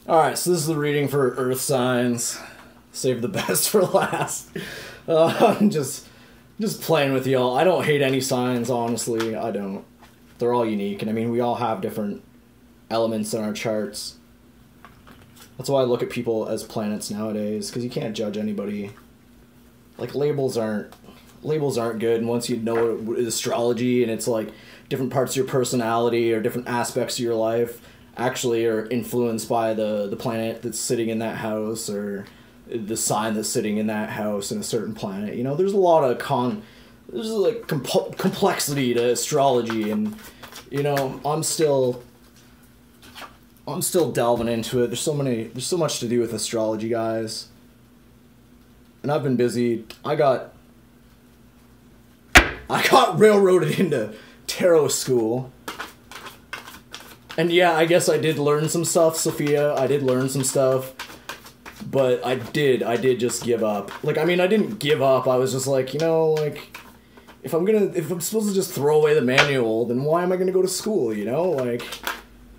Alright, so this is the reading for Earth signs. Save the best for last. I'm just playing with y'all. I don't hate any signs, honestly. I don't. They're all unique, and I mean, we all have different elements in our charts. That's why I look at people as planets nowadays, because you can't judge anybody. Like, labels aren't good, and once you know what is astrology, and it's like different parts of your personality or different aspects of your life actually are influenced by the planet that's sitting in that house, or the sign that's sitting in that house in a certain planet. You know, there's a lot of there's like complexity to astrology, and you know, I'm still delving into it. There's so much to do with astrology, guys. And I've been busy. I got railroaded into tarot school. And yeah, I guess I did learn some stuff, Sophia. I did learn some stuff. But I did just give up. Like, I mean, I didn't give up. I was just like, you know, like, if I'm supposed to just throw away the manual, then why am I gonna go to school, you know? Like,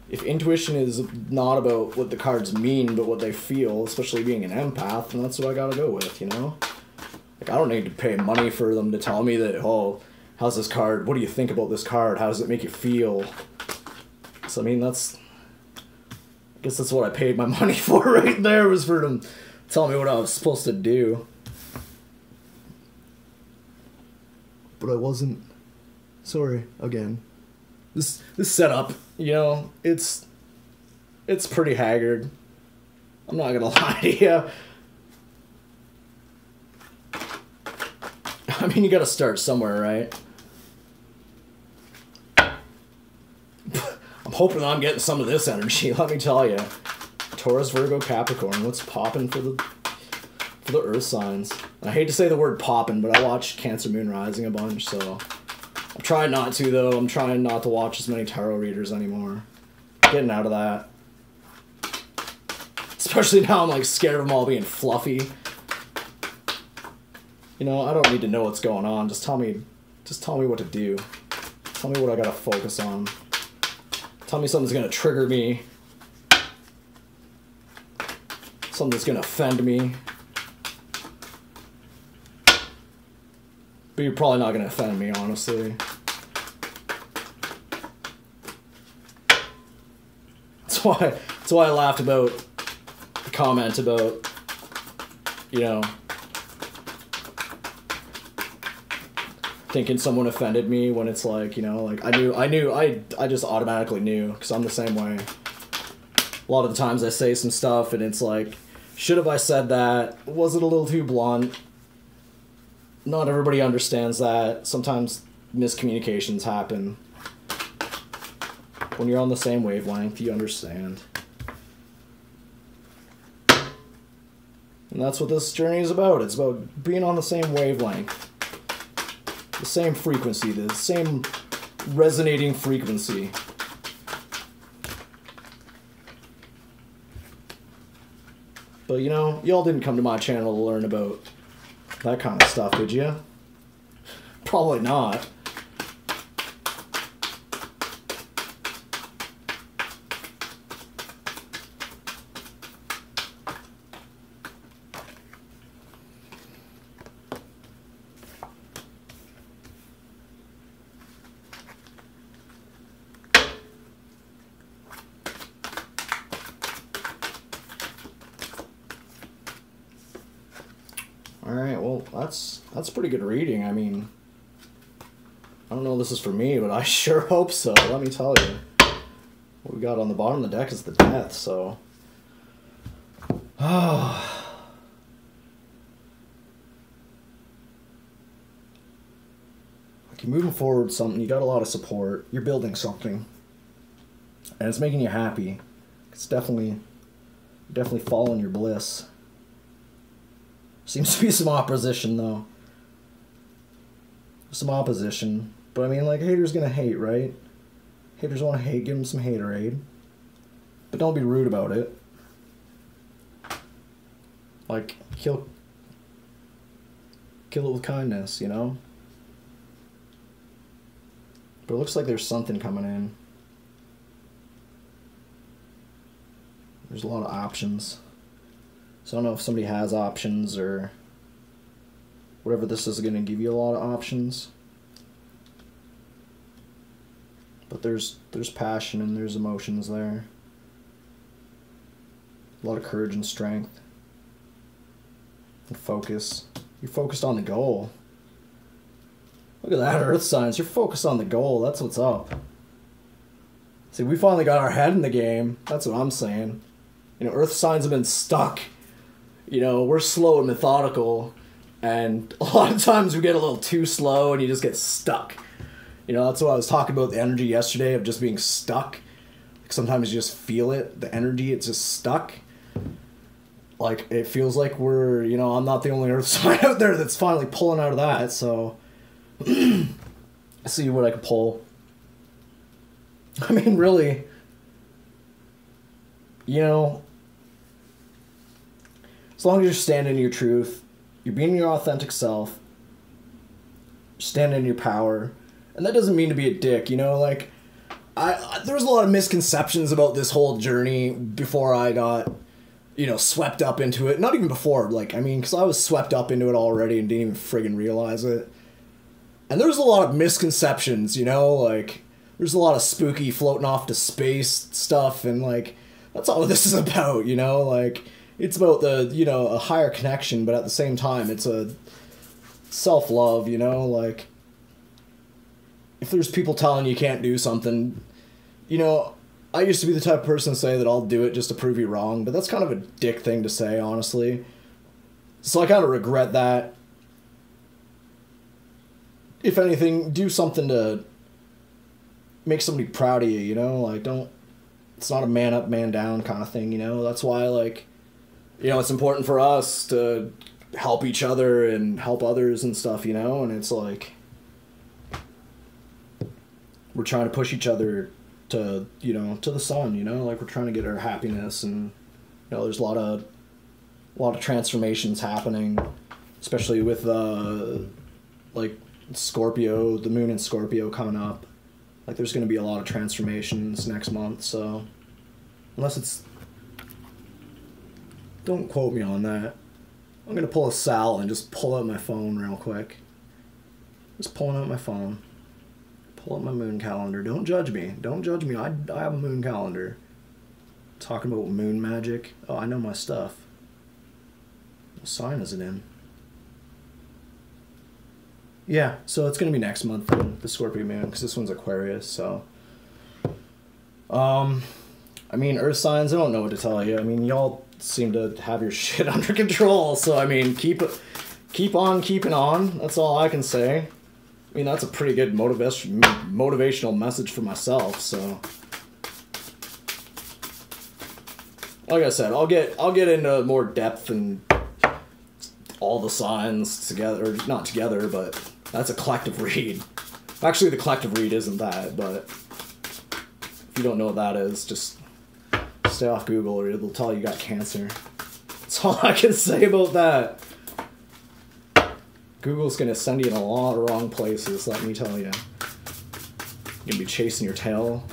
if intuition is not about what the cards mean, but what they feel, especially being an empath, then that's what I gotta go with, you know? Like, I don't need to pay money for them to tell me that, oh, how's this card? What do you think about this card? How does it make you feel? So, I mean, I guess that's what I paid my money for right there, was for them to tell me what I was supposed to do. But I wasn't. Sorry, again. This setup, you know, it's pretty haggard. I'm not gonna lie to you. I mean, you gotta start somewhere, right? I'm hoping I'm getting some of this energy, let me tell you. Taurus, Virgo, Capricorn, what's popping for the Earth signs? And I hate to say the word popping, but I watch Cancer Moon Rising a bunch, so I'm trying not to, though. I'm trying not to watch as many tarot readers anymore. Getting out of that. Especially now I'm like scared of them all being fluffy. You know, I don't need to know what's going on. Just tell me what to do. Tell me what I gotta focus on. Tell me something's gonna trigger me. Something's gonna offend me. But you're probably not gonna offend me, honestly. That's why I laughed about the comment about, you know, thinking someone offended me, when it's like, you know, like I just automatically knew, because I'm the same way. A lot of the times I say some stuff and it's like, should have I said that? Was it a little too blunt? Not everybody understands that. Sometimes miscommunications happen. When you're on the same wavelength, you understand. And that's what this journey is about. It's about being on the same wavelength. The same frequency, the same resonating frequency. But you know, y'all didn't come to my channel to learn about that kind of stuff, did you? Probably not. Alright, well, that's pretty good reading. I mean, I don't know if this is for me, but I sure hope so, let me tell you. What we got on the bottom of the deck is the Death, so... Oh. Like, you're moving forward with something, you got a lot of support, you're building something. And it's making you happy. It's definitely following your bliss. Seems to be some opposition, though. Some opposition. But I mean, like, haters gonna hate, right? Haters want to hate, give them some haterade. But don't be rude about it. Like, kill it with kindness, you know? But it looks like there's something coming in. There's a lot of options. So I don't know if somebody has options or whatever this is going to give you a lot of options. But there's passion and there's emotions there. A lot of courage and strength. And focus. You're focused on the goal. Look at that, Earth signs. You're focused on the goal. That's what's up. See, we finally got our head in the game. That's what I'm saying. You know, Earth signs have been stuck. You know, we're slow and methodical. And a lot of times we get a little too slow and you just get stuck. You know, that's what I was talking about, the energy yesterday of just being stuck. Like sometimes you just feel it. The energy, it's just stuck. Like, it feels like we're, you know, I'm not the only Earth sign out there that's finally pulling out of that, so I see what I can pull. I mean, really, you know, as long as you're standing in your truth, you're being your authentic self, standing in your power, and that doesn't mean to be a dick, you know, like, there was a lot of misconceptions about this whole journey before I got, you know, swept up into it. Not even before, like, I mean, because I was swept up into it already and didn't even friggin' realize it. And there's a lot of misconceptions, you know, like, there's a lot of spooky floating off to space stuff, and, like, that's all this is about, you know, like, it's about the, you know, a higher connection, but at the same time, it's a self-love, you know, like, if there's people telling you can't do something, you know, I used to be the type of person to say that I'll do it just to prove you wrong, but that's kind of a dick thing to say, honestly. So I kind of regret that. If anything, do something to make somebody proud of you, you know? Like, don't... It's not a man up, man down kind of thing, you know? That's why, like, you know, it's important for us to help each other and help others and stuff, you know? And it's like... We're trying to push each other to, you know, to the sun, you know, like we're trying to get our happiness, and, you know, there's a lot of transformations happening, especially with, like, Scorpio, the moon in Scorpio coming up. Like, there's going to be a lot of transformations next month, so, unless it's, don't quote me on that. I'm going to pull a Sal and just pull out my phone real quick. Just pulling out my phone. Pull up my moon calendar. Don't judge me. Don't judge me. I have a moon calendar. Talking about moon magic. Oh, I know my stuff. What sign is it in? Yeah, so it's going to be next month, the Scorpio moon, because this one's Aquarius, so... I mean, Earth signs, I don't know what to tell you. I mean, y'all seem to have your shit under control, so, I mean, keep on keeping on. That's all I can say. I mean, that's a pretty good motivational message for myself, so... Like I said, I'll get into more depth and all the signs together, or not together, but that's a collective read. Actually, the collective read isn't that, but if you don't know what that is, just stay off Google or it'll tell you got cancer. That's all I can say about that. Google's gonna send you in a lot of wrong places, let me tell you. You're gonna be chasing your tail.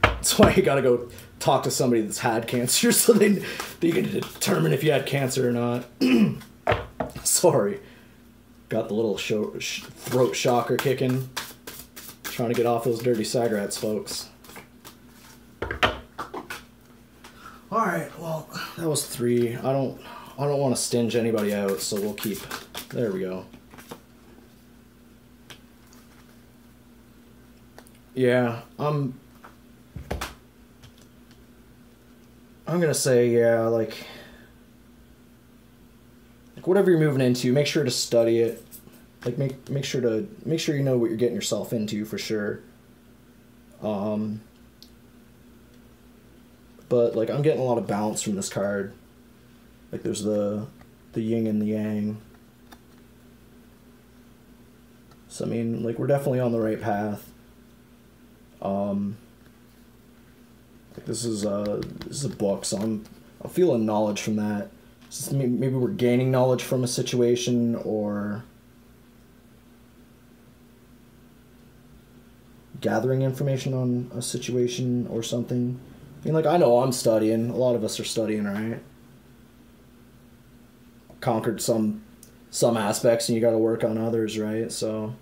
That's why you gotta go talk to somebody that's had cancer so they can determine if you had cancer or not. Sorry. Got the little throat shocker kicking. Trying to get off those dirty cigarettes, folks. Alright, well, that was 3. I don't want to stinge anybody out, so we'll keep... There we go. Yeah, I'm gonna say, yeah, like whatever you're moving into, make sure to study it. Like make sure you know what you're getting yourself into for sure. But like I'm getting a lot of balance from this card. Like there's the yin and the yang. So I mean, like we're definitely on the right path. Like this is a book, so I'm feeling knowledge from that. So maybe we're gaining knowledge from a situation, or gathering information on a situation or something. I mean, like, I know I'm studying. A lot of us are studying, right? Conquered some aspects, and you got to work on others, right? So,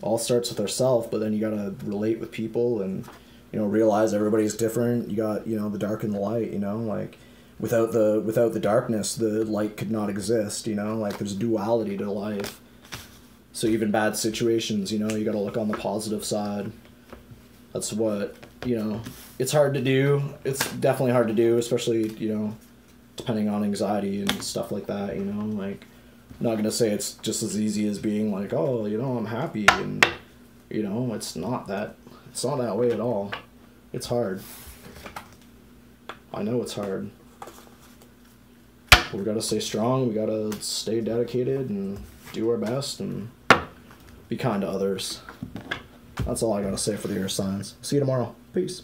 all starts with ourselves, but then you got to relate with people and, you know, realize everybody's different. You got, you know, the dark and the light, you know, like, without the darkness, the light could not exist, you know? Like, there's duality to life. So even bad situations, you know, you got to look on the positive side. That's what, you know, it's hard to do. It's definitely hard to do, especially, you know, depending on anxiety and stuff like that, you know, like, I'm not going to say it's just as easy as being like, oh, you know, I'm happy, and, you know, it's not that way at all. It's hard. I know it's hard. But we got to stay strong, we got to stay dedicated and do our best and be kind to others. That's all I got to say for the earth signs. See you tomorrow. Peace.